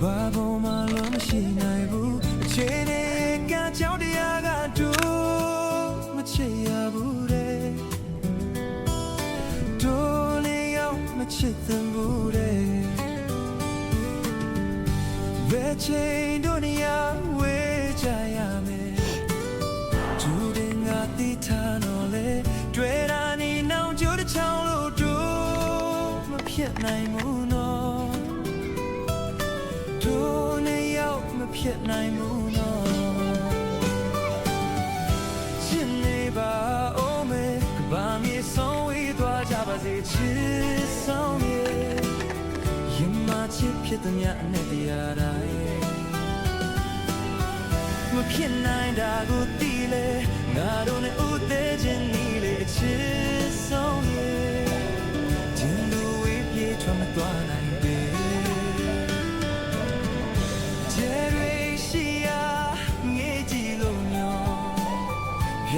ဘာပေါ်မှာလုံးမရှိနိုင်ဘူးအချိန်နဲ့ကကြောင်တရားကတို့မချစ်ရဘူးတဲ့တို့လေးရောက်မချစ်သင့်ဘူးတဲ့ဘယ်ချိန်တို့နေရဝေးကြရမယ်သူတင်ငါတိထားတော့လေတွေ့တာနေနောင်ကြိုးတစ်ချောင်းလို့တို့မဖြစ်နိုင်ဘူးနော်ဖြစ်နိုင်မှုနော်ရှင်နေပါအိုးမေကဘာမြေဆုံးဝေးသွားကြပါစေချစ်ဆောင်ရဲ့ရင်မချစ်ဖြစ်တဲ့ညနဲ့တရားတိုင်းမဖြစ်နိုင်တာကိုသိလေငါတို့နဲ့ဦးသေးခြင်းနီးလေချစ်ဆောင်ရဲ့တင်လို့ဝေးပြေးထွက်မသွားနိုင်ပေ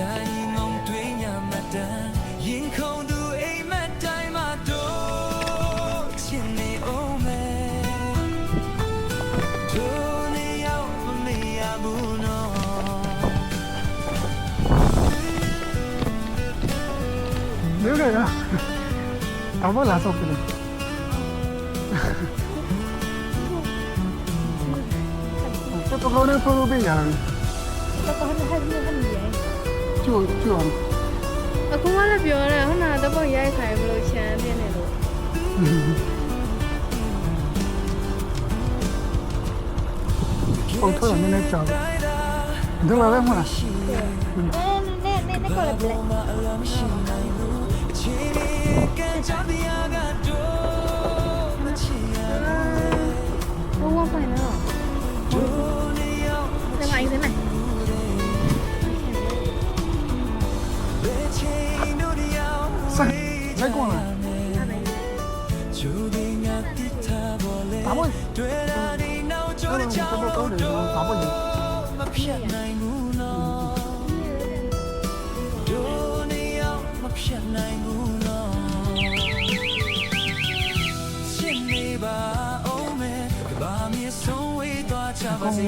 ယာယီငုံတွင်းညမတန်ရင်ခုန်သူအိမ်မက်တိုင်းမှာတို့ချင်နေအောင်မယ်တို့နေရောက်မမေ့ရဘူးနော်没有人啊，打不来手不能。这都老能收入被人。这个还没。就အခုမှလည်းပြောတယ်ဟိုနာတော့ပုံရိုက်ခိုင်းမလို့ချမ်းပြနေလို့ပုံထွက်နေနေကြောက်ဒလာလည်းမလားနေကောလည်းဘလက်ဘောဝဖိုင်နော်ဒီမှာဒီမှာ再过来。打不赢。这不高人吗？打不赢。